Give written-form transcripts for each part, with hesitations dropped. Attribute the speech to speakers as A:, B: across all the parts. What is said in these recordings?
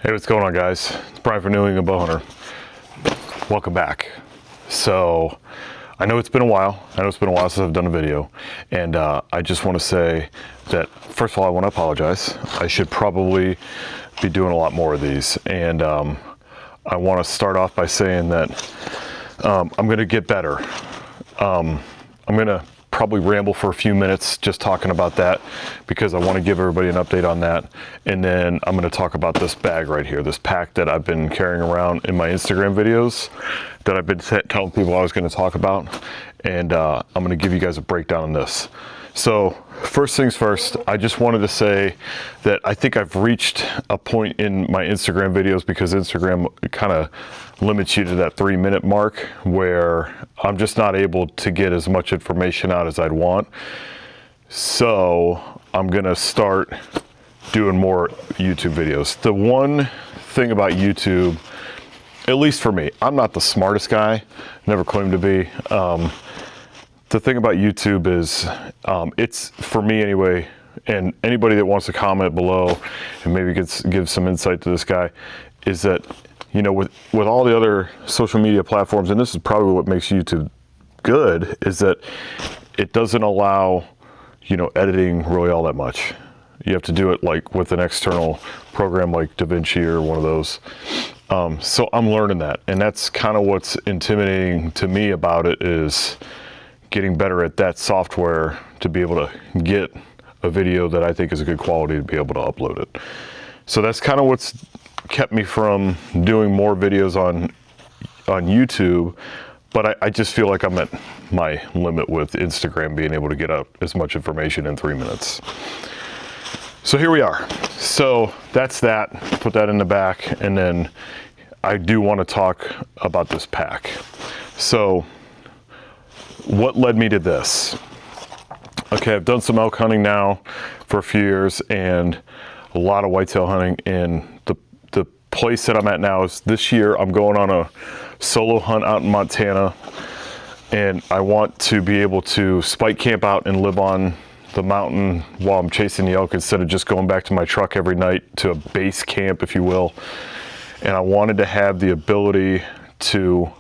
A: Hey, what's going on, guys? It's Brian from New England Bowhunter. Welcome back. So, I know it's been a while. Since I've done a video, and I just want to say that first of all, I want to apologize. I should probably be doing a lot more of these, and I want to start off by saying that I'm going to get better. I'm going to probably ramble for a few minutes just talking about that because I want to give everybody an update on that, and then I'm going to talk about this bag right here, this pack that I've been carrying around in my Instagram videos that I've been telling people I was going to talk about, and I'm going to give you guys a breakdown on this. So first things first, I just wanted to say that I think I've reached a point in my Instagram videos, because Instagram kind of limits you to that 3-minute mark where I'm just not able to get as much information out as I'd want. So I'm gonna start doing more YouTube videos. The one thing about YouTube, at least for me, I'm not the smartest guy, never claimed to be. The thing about YouTube is, it's, for me anyway, and anybody that wants to comment below and maybe give some insight to this guy, is that, you know, with all the other social media platforms, and this is probably what makes YouTube good, is that it doesn't allow, you know, editing really all that much. You have to do it like with an external program like DaVinci or one of those. So I'm learning that, and that's kind of what's intimidating to me about it, is getting better at that software to be able to get a video that I think is a good quality to be able to upload it. So that's kind of what's kept me from doing more videos on YouTube, but I just feel like I'm at my limit with Instagram being able to get out as much information in 3 minutes. So here we are. So that's that, put that in the back, and then I do want to talk about this pack. So what led me to this? Okay, I've done some elk hunting now for a few years and a lot of whitetail hunting, and the place that I'm at now is, this year I'm going on a solo hunt out in Montana, and I want to be able to spike camp out and live on the mountain while I'm chasing the elk, instead of just going back to my truck every night to a base camp, if you will. And I wanted to have the ability to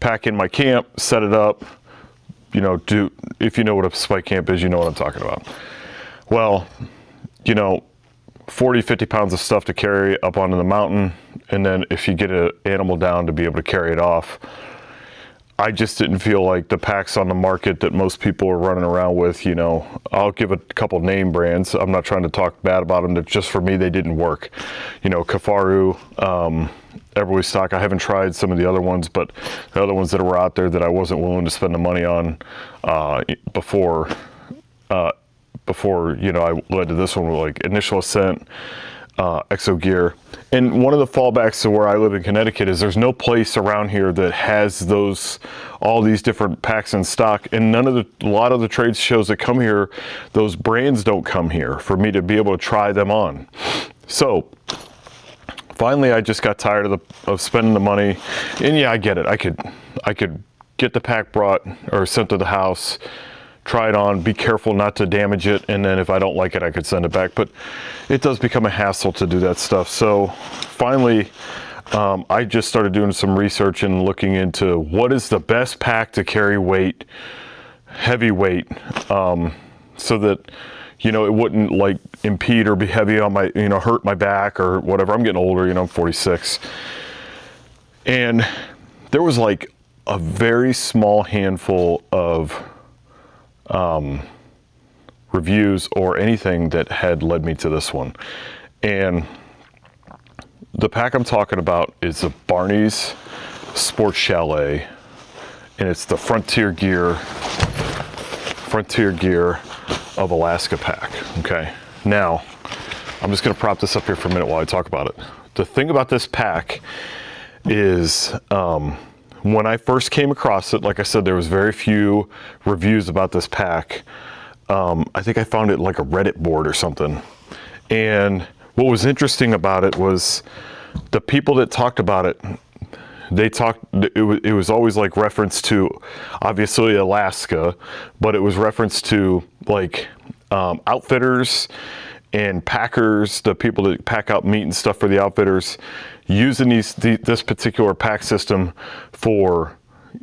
A: pack in my camp, set it up, you know, if you know what a spike camp is, you know what I'm talking about. Well, you know, 40, 50 pounds of stuff to carry up onto the mountain, and then if you get an animal down, to be able to carry it off. I just didn't feel like the packs on the market that most people are running around with, you know, I'll give a couple name brands. I'm not trying to talk bad about them, that just for me, they didn't work. You know, Kafaru, Everly Stock, I haven't tried some of the other ones, but the other ones that were out there that I wasn't willing to spend the money on before, you know, I led to this one with like Initial Ascent, Exo Gear. And one of the fallbacks to where I live in Connecticut is there's no place around here that has all these different packs in stock, and a lot of the trade shows that come here, those brands don't come here for me to be able to try them on. So finally, I just got tired of spending the money, and yeah, I get it. I could get the pack brought or sent to the house, try it on, be careful not to damage it, and then if I don't like it, I could send it back. But it does become a hassle to do that stuff. So finally, I just started doing some research and looking into what is the best pack to carry weight, heavy weight, so that, you know, it wouldn't like impede or be heavy on my, you know, hurt my back or whatever. I'm getting older, you know, I'm 46. And there was like a very small handful of reviews or anything that had led me to this one. And the pack I'm talking about is the Barney'S Sports Chalet, and it's the Frontier Gear of Alaska pack. Okay, now I'm just going to prop this up here for a minute while I talk about it. The thing about this pack is, when I first came across it, like I said, there was very few reviews about this pack. I think I found it like a Reddit board or something. And what was interesting about it was the people that talked about it, it was always like reference to, obviously, Alaska, but it was reference to like outfitters and packers, the people that pack out meat and stuff for the outfitters, using this particular pack system for,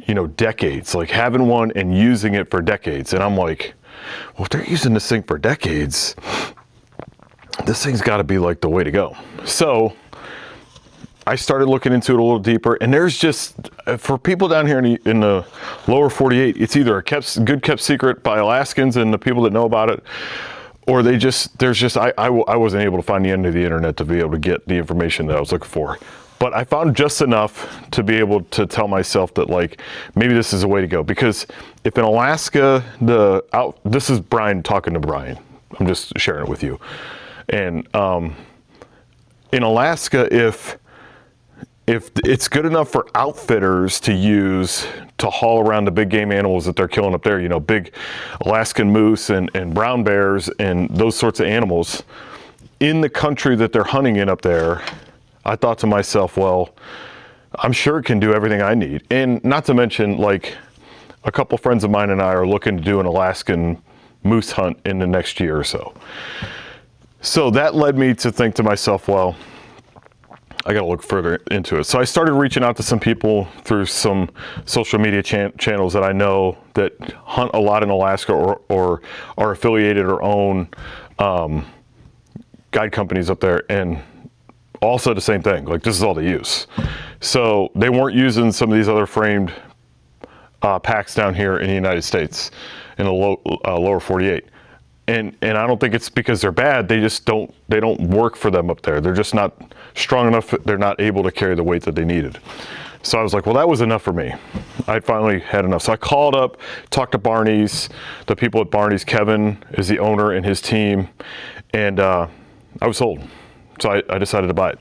A: you know, decades, like having one and using it for decades. And I'm like, well, if they're using this thing for decades, this thing's got to be like the way to go. So I started looking into it a little deeper, and there's just, for people down here in the lower 48, it's either a good kept secret by Alaskans and the people that know about it, or I wasn't able to find the end of the internet to be able to get the information that I was looking for. But I found just enough to be able to tell myself that, like, maybe this is the way to go. Because if in Alaska, this is Brian talking to Brian. I'm just sharing it with you. And in Alaska, if it's good enough for outfitters to use to haul around the big game animals that they're killing up there, you know, big Alaskan moose and brown bears and those sorts of animals in the country that they're hunting in up there, I thought to myself, well, I'm sure it can do everything I need. And not to mention, like, a couple friends of mine and I are looking to do an Alaskan moose hunt in the next year or so. So that led me to think to myself, well, I got to look further into it. So I started reaching out to some people through some social media channels that I know that hunt a lot in Alaska or are affiliated or own guide companies up there, and all said the same thing. Like, this is all they use. So they weren't using some of these other framed packs down here in the United States in the lower 48. And I don't think it's because they're bad. They just don't work for them up there. They're just not strong enough. They're not able to carry the weight that they needed. So I was like, well, that was enough for me. I finally had enough. So I called up, talked to Barney'S, the people at Barney'S. Kevin is the owner and his team, and I was sold. So I decided to buy it.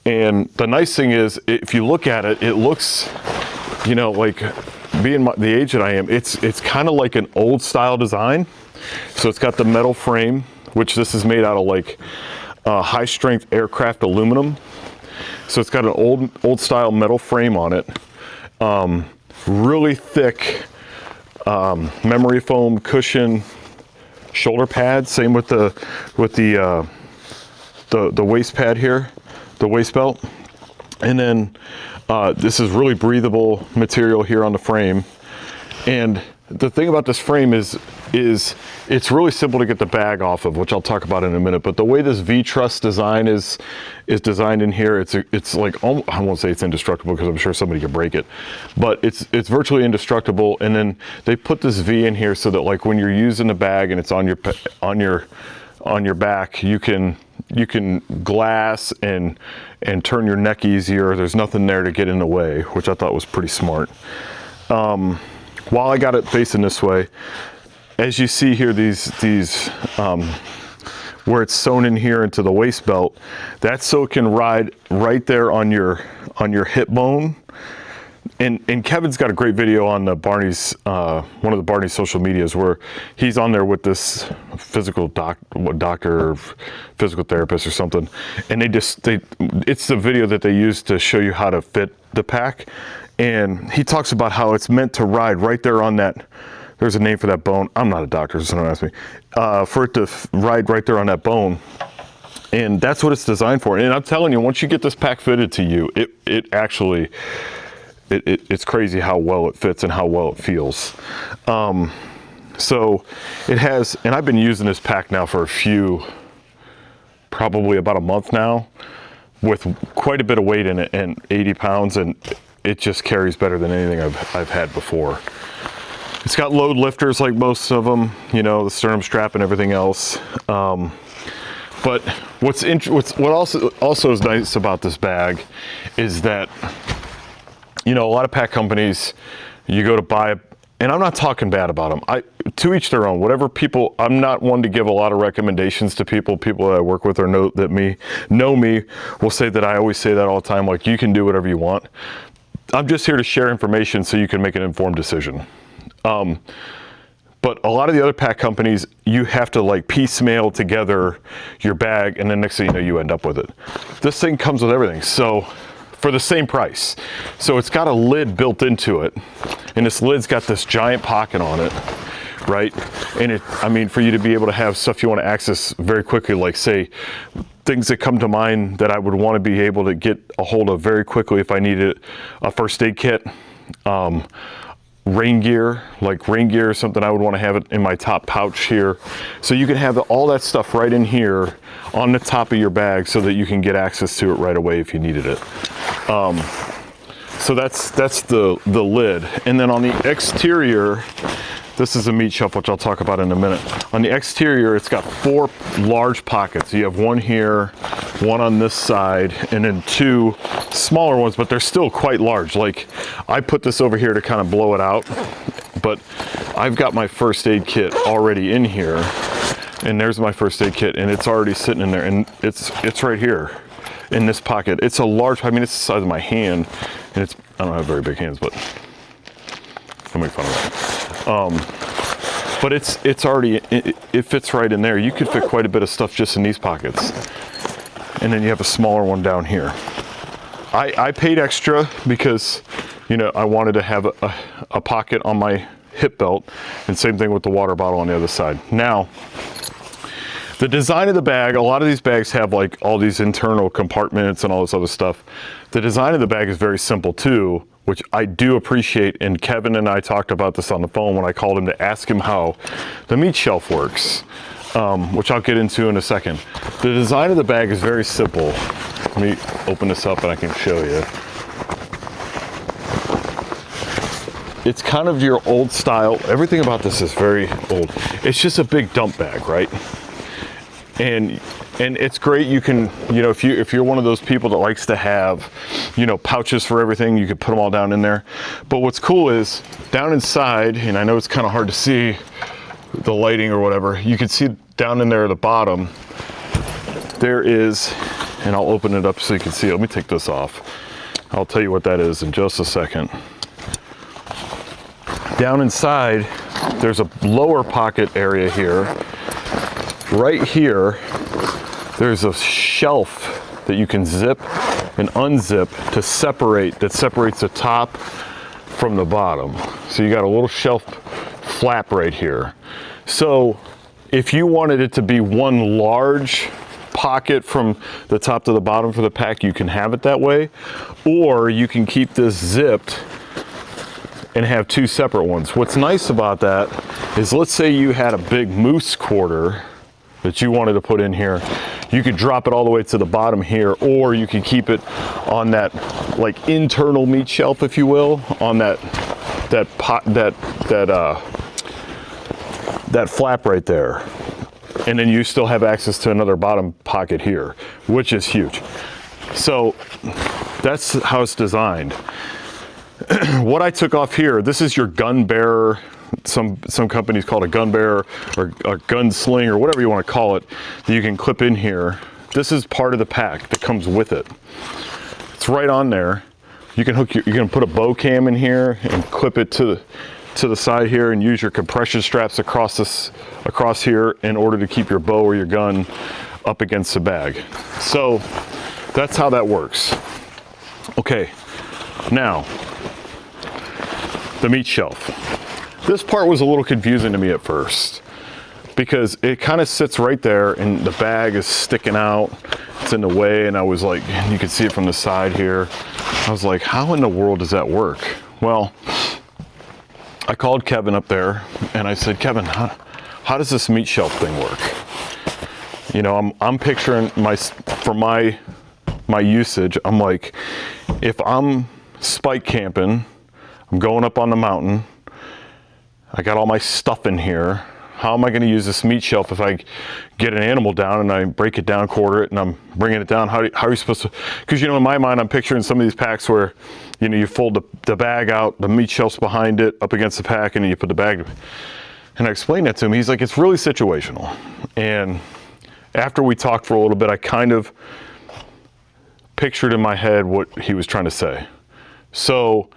A: And the nice thing is, if you look at it, it looks, you know, like, being the age that I am, it's kind of like an old style design. So it's got the metal frame, which this is made out of, like, high strength aircraft aluminum. So it's got an old style metal frame on it. Really thick memory foam cushion shoulder pad. Same with the waist pad here, the waist belt. And then this is really breathable material here on the frame. And the thing about this frame is it's really simple to get the bag off of, which I'll talk about in a minute. But the way this V-truss design is designed in here, it's like, I won't say it's indestructible because I'm sure somebody could break it, but it's virtually indestructible. And then they put this V in here so that, like, when you're using the bag and it's on your back, you can glass and turn your neck easier. There's nothing there to get in the way, which I thought was pretty smart. While I got it facing this way, as you see here, these where it's sewn in here into the waist belt, that's so it can ride right there on your hip bone. And Kevin's got a great video on the Barney'S, one of the Barney'S social medias, where he's on there with this physical doctor or physical therapist or something. And it's the video that they use to show you how to fit the pack. And he talks about how it's meant to ride right there on that. There's a name for that bone. I'm not a doctor, so don't ask me. For it to ride right there on that bone. And that's what it's designed for. And I'm telling you, once you get this pack fitted to you, it actually, it's crazy how well it fits and how well it feels. So it has, and I've been using this pack now for probably about a month now, with quite a bit of weight in it, and 80 pounds, and it just carries better than anything I've had before. It's got load lifters like most of them, you know, the sternum strap and everything else. But what also is nice about this bag is that, you know, a lot of pack companies, you go to buy, and I'm not talking bad about them. To each their own. Whatever people, I'm not one to give a lot of recommendations to people. People that I work with or know me will say that I always say that all the time, like, you can do whatever you want. I'm just here to share information so you can make an informed decision. But a lot of the other pack companies, you have to, like, piecemeal together your bag, and then next thing you know, you end up with it. This thing comes with everything, so for the same price. So it's got a lid built into it, and this lid's got this giant pocket on it, right? And I mean, for you to be able to have stuff you want to access very quickly, like say, things that come to mind that I would want to be able to get a hold of very quickly if I needed a first aid kit, rain gear is something I would want to have it in my top pouch here. So you can have all that stuff right in here on the top of your bag so that you can get access to it right away if you needed it. So that's the lid. And then on the exterior, this is a meat shelf, which I'll talk about in a minute. On the exterior, it's got 4 large pockets. You have one here, one on this side, and then 2 smaller ones, but they're still quite large. Like, I put this over here to kind of blow it out, but I've got my first aid kit already in here, and there's my first aid kit, and it's already sitting in there, and it's right here in this pocket. It's a large, I mean, it's the size of my hand, and I don't have very big hands, but don't make fun of that. But it's already, it fits right in there. You could fit quite a bit of stuff just in these pockets. And then you have a smaller one down here. I paid extra because, you know, I wanted to have a pocket on my hip belt, and same thing with the water bottle on the other side. Now, the design of the bag, a lot of these bags have like all these internal compartments and all this other stuff. The design of the bag is very simple too, which I do appreciate, and Kevin and I talked about this on the phone when I called him to ask him how the meat shelf works, which I'll get into in a second. The design of the bag is very simple. Let me open this up and I can show you. It's kind of your old style. Everything about this is very old. It's just a big dump bag, right? And it's great. You can, you know, if you're one of those people that likes to have, you know, pouches for everything, you can put them all down in there. But what's cool is down inside, and I know it's kind of hard to see the lighting or whatever, you can see down in there at the bottom, there is, and I'll open it up so you can see it. Let me take this off. I'll tell you what that is in just a second. Down inside, there's a lower pocket area here. Right here, there's a shelf that you can zip and unzip that separates the top from the bottom. So you got a little shelf flap right here. So if you wanted it to be one large pocket from the top to the bottom for the pack, you can have it that way, or you can keep this zipped and have 2 separate ones. What's nice about that is, let's say you had a big moose quarter that you wanted to put in here, you could drop it all the way to the bottom here, or you could keep it on that like internal meat shelf, if you will, on that flap right there. And then you still have access to another bottom pocket here, which is huge. So that's how it's designed. What I took off here, this is your gun bearer. Some companies call it a gun bearer or a gun sling or whatever you want to call it, that you can clip in here. This is part of the pack that comes with it. It's right on there. You can you can put a bow cam in here and clip it to the side here, and use your compression straps across here in order to keep your bow or your gun up against the bag. So that's how that works. Okay, now the meat shelf. This part was a little confusing to me at first because it kind of sits right there and the bag is sticking out. It's in the way, and I was like, you can see it from the side here. I was like, how in the world does that work? Well, I called Kevin up there and I said, Kevin, how does this meat shelf thing work? You know, I'm picturing for my usage, I'm like, if I'm spike camping, I'm going up on the mountain, I got all my stuff in here. How am I going to use this meat shelf if I get an animal down and I break it down, quarter it, and I'm bringing it down? How are you supposed to? Because, you know, in my mind, I'm picturing some of these packs where, you know, you fold the bag out, the meat shelf's behind it, up against the pack, and then you put the bag. And I explained that to him. He's like, it's really situational. And after we talked for a little bit, I kind of pictured in my head what he was trying to say. So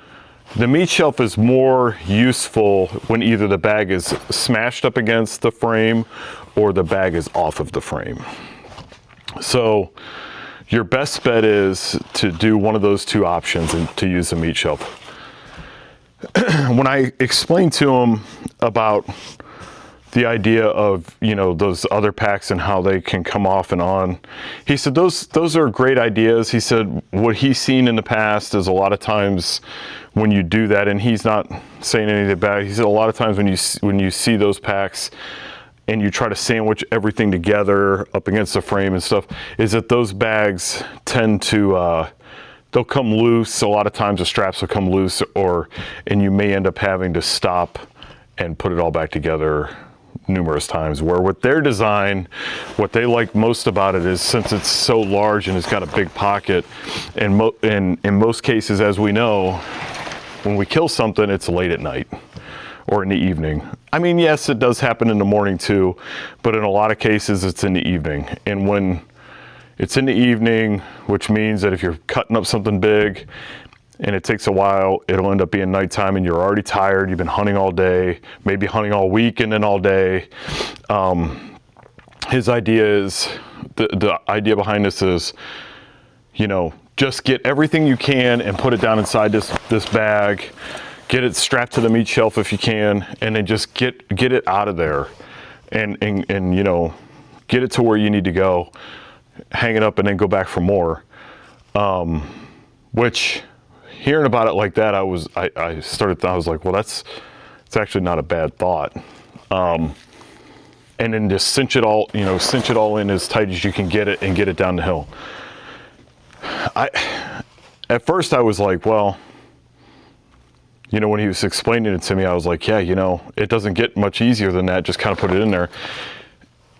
A: the meat shelf is more useful when either the bag is smashed up against the frame or the bag is off of the frame. So your best bet is to do one of those 2 options and to use the meat shelf. When I explained to him about the idea of, you know, those other packs and how they can come off and on. He said those are great ideas. He said what he's seen in the past is a lot of times when you do that, and he's not saying anything bad. He said a lot of times when you see those packs and you try to sandwich everything together up against the frame and stuff, is that those bags tend to they'll come loose. A lot of times the straps will come loose, and you may end up having to stop and put it all back together numerous times. Where with their design, what they like most about it is, since it's so large and it's got a big pocket, and in most cases, as we know, when we kill something, it's late at night or in the evening. I mean, yes, it does happen in the morning too, but in a lot of cases it's in the evening. And when it's in the evening, which means that if you're cutting up something big and it takes a while, it'll end up being nighttime and you're already tired. You've been hunting all day, maybe hunting all week and then all day. His idea is, the idea behind this is, you know, just get everything you can and put it down inside this bag. Get it strapped to the meat shelf if you can, and then just get it out of there, and you know, get it to where you need to go, hang it up, and then go back for more. Which, hearing about it like that, I was like, well, it's actually not a bad thought. And then just cinch it all in as tight as you can get it, and get it down the hill. At first I was like, well, you know, when he was explaining it to me, I was like, yeah, you know, it doesn't get much easier than that. Just kind of put it in there.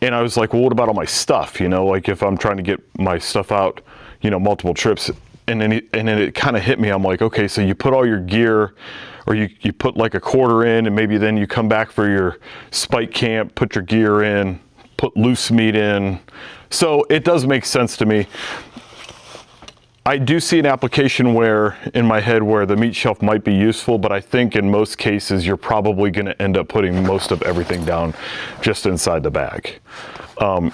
A: And I was like, well, what about all my stuff? You know, like if I'm trying to get my stuff out, you know, multiple trips. And then it kind of hit me. I'm like, okay, so you put all your gear, or you put like a quarter in, and maybe then you come back for your spike camp, put your gear in, put loose meat in. So it does make sense to me. I do see an application where, in my head, where the meat shelf might be useful, but I think in most cases you're probably going to end up putting most of everything down just inside the bag.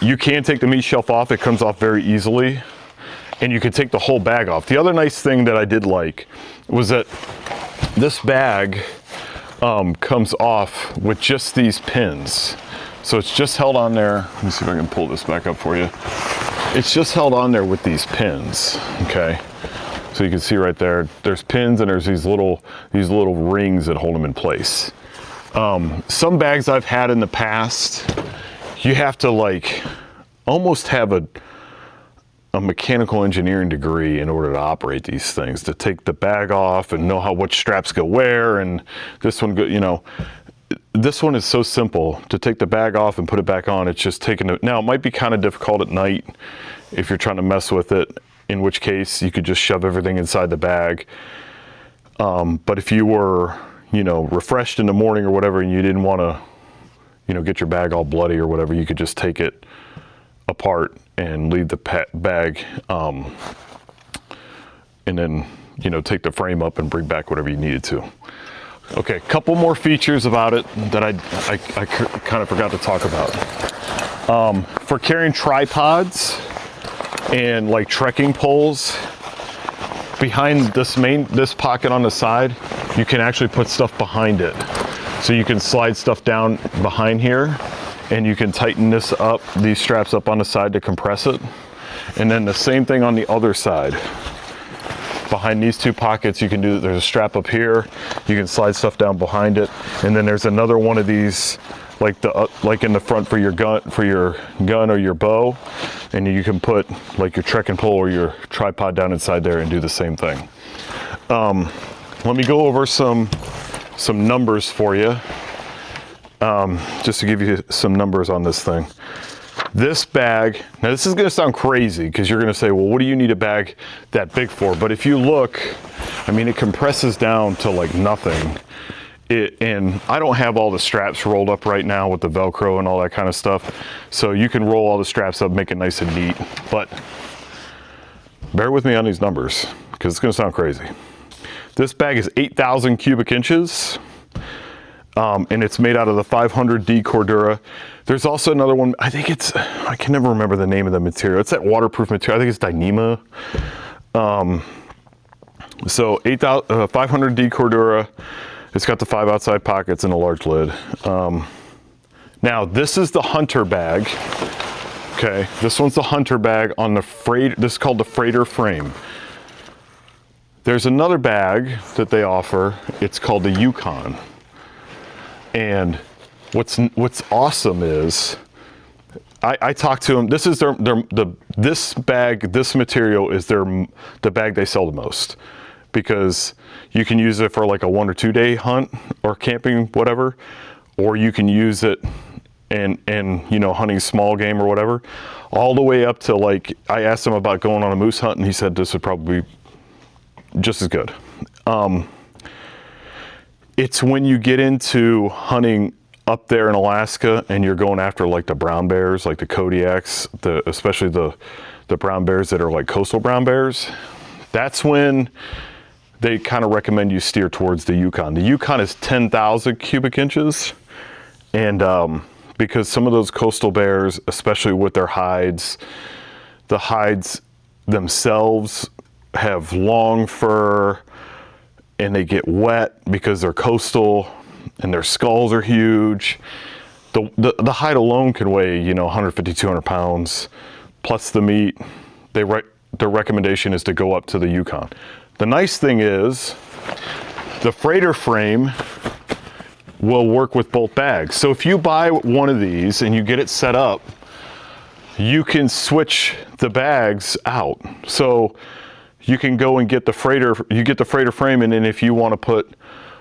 A: You can take the meat shelf off. It comes off very easily, and you can take the whole bag off. The other nice thing that I did like was that this bag comes off with just these pins. So it's just held on there. Let me see if I can pull this back up for you. It's just held on there with these pins, okay? So you can see right there, there's pins, and there's these little rings that hold them in place. Some bags I've had in the past, you have to like almost have a mechanical engineering degree in order to operate these things, to take the bag off and know which straps go where, and this one go, you know. This one is so simple to take the bag off and put it back on. It's just taking it. Now, it might be kind of difficult at night if you're trying to mess with it, in which case you could just shove everything inside the bag. But if you were, you know, refreshed in the morning or whatever, and you didn't want to, you know, get your bag all bloody or whatever, you could just take it apart and leave the bag, and then, you know, take the frame up and bring back whatever you needed to. Okay, a couple more features about it that I kind of forgot to talk about. For carrying tripods and like trekking poles, behind this pocket on the side, you can actually put stuff behind it. So you can slide stuff down behind here, and you can tighten this up, these straps up on the side to compress it. And then the same thing on the other side. Behind these two pockets, you can do, there's a strap up here, you can slide stuff down behind it, and then there's another one of these, like in the front for your gun or your bow, and you can put like your trekking pole or your tripod down inside there and do the same thing. Let me go over some numbers for you, just to give you some numbers on this thing. This bag, now this is going to sound crazy because you're going to say, well, what do you need a bag that big for? But if you look, I mean, it compresses down to like nothing. And I don't have all the straps rolled up right now with the Velcro and all that kind of stuff. So you can roll all the straps up, make it nice and neat. But bear with me on these numbers because it's going to sound crazy. This bag is 8,000 cubic inches. And it's made out of the 500D Cordura. There's also another one, I can never remember the name of the material. It's that waterproof material, I think it's Dyneema. So 500D Cordura, it's got the 5 outside pockets and a large lid. Now, this is the hunter bag. Okay, this one's the hunter bag on the freight. This is called the freighter frame. There's another bag that they offer. It's called the Yukon. And what's awesome is, I talked to them. This is this bag, this material is the bag they sell the most, because you can use it for like a 1 or 2 day hunt or camping, whatever, or you can use it and you know, hunting small game or whatever, all the way up to, like, I asked him about going on a moose hunt and he said this would probably be just as good. It's when you get into hunting up there in Alaska and you're going after like the brown bears, like the Kodiaks, especially the brown bears that are like coastal brown bears, that's when they kind of recommend you steer towards the Yukon. The Yukon is 10,000 cubic inches, and because some of those coastal bears, especially with their hides, the hides themselves have long fur and they get wet because they're coastal and their skulls are huge. The hide alone can weigh, you know, 150, 200 pounds, plus the meat. Their recommendation is to go up to the Yukon. The nice thing is the freighter frame will work with both bags. So if you buy one of these and you get it set up, you can switch the bags out. So you can go and get the freighter frame, and then if you want to put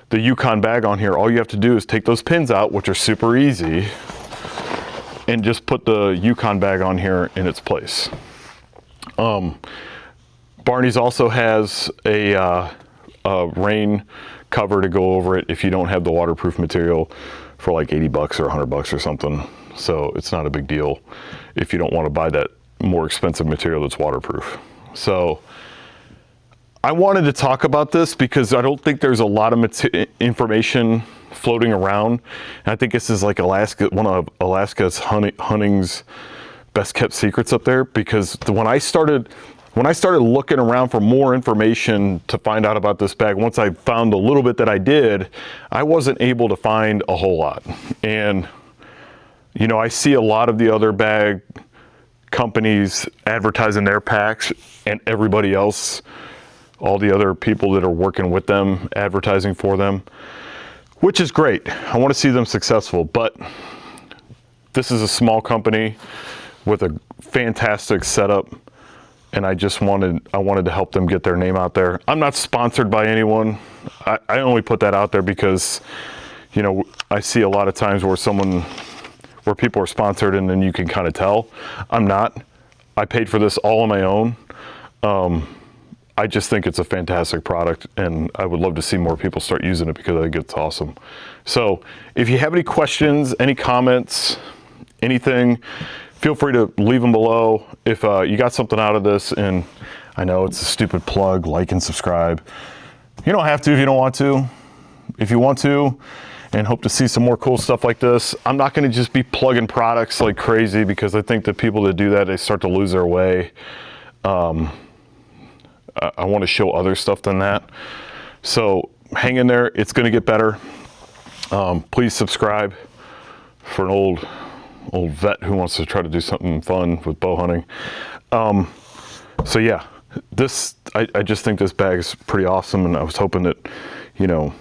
A: the Yukon bag on here, all you have to do is take those pins out, which are super easy, and just put the Yukon bag on here in its place. Barney's also has a rain cover to go over it if you don't have the waterproof material, for like 80 bucks or 100 bucks or something. So it's not a big deal if you don't want to buy that more expensive material that's waterproof. So I wanted to talk about this because I don't think there's a lot of information floating around. And I think this is like one of Alaska's hunting's best kept secrets up there, because when I started looking around for more information to find out about this bag, once I found a little bit that I did, I wasn't able to find a whole lot. And, you know, I see a lot of the other bag companies advertising their packs, and everybody else, all the other people that are working with them, advertising for them, which is great. I want to see them successful, but this is a small company with a fantastic setup, and I wanted to help them get their name out there. I'm not sponsored by anyone. I only put that out there because, you know, I see a lot of times where people are sponsored and then you can kind of tell. I'm not. I paid for this all on my own. I just think it's a fantastic product, and I would love to see more people start using it because I think it's awesome. So if you have any questions, any comments, anything, feel free to leave them below. If you got something out of this, and I know it's a stupid plug, like and subscribe. You don't have to if you don't want to. If you want to and hope to see some more cool stuff like this, I'm not going to just be plugging products like crazy, because I think the people that do that, they start to lose their way. I want to show other stuff than that. So hang in there. It's going to get better. Please subscribe for an old vet who wants to try to do something fun with bow hunting. So yeah, I just think this bag is pretty awesome, and I was hoping that, you know,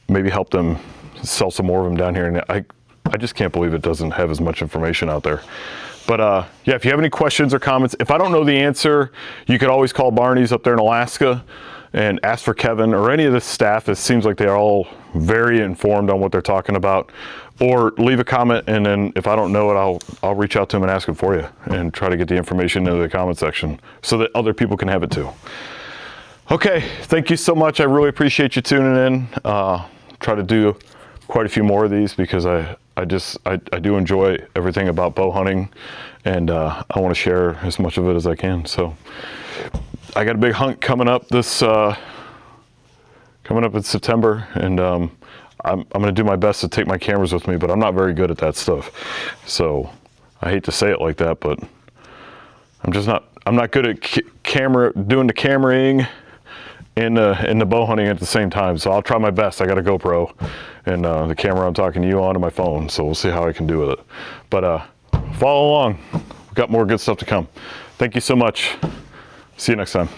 A: maybe help them sell some more of them down here. And I just can't believe it doesn't have as much information out there. But yeah, if you have any questions or comments, if I don't know the answer, you could always call Barney's up there in Alaska and ask for Kevin or any of the staff. It seems like they're all very informed on what they're talking about. Or leave a comment, and then if I don't know it, I'll reach out to them and ask them for you and try to get the information into the comment section so that other people can have it too. Okay, thank you so much. I really appreciate you tuning in. Try to do quite a few more of these because I do enjoy everything about bow hunting, and I want to share as much of it as I can. So I got a big hunt coming up in September, and I'm going to do my best to take my cameras with me, but I'm not very good at that stuff. So I hate to say it like that, but I'm not good at doing the cameraing and the bow hunting at the same time. So I'll try my best. I got a GoPro and the camera I'm talking to you on and my phone. So we'll see how I can do with it. But follow along. We've got more good stuff to come. Thank you so much. See you next time.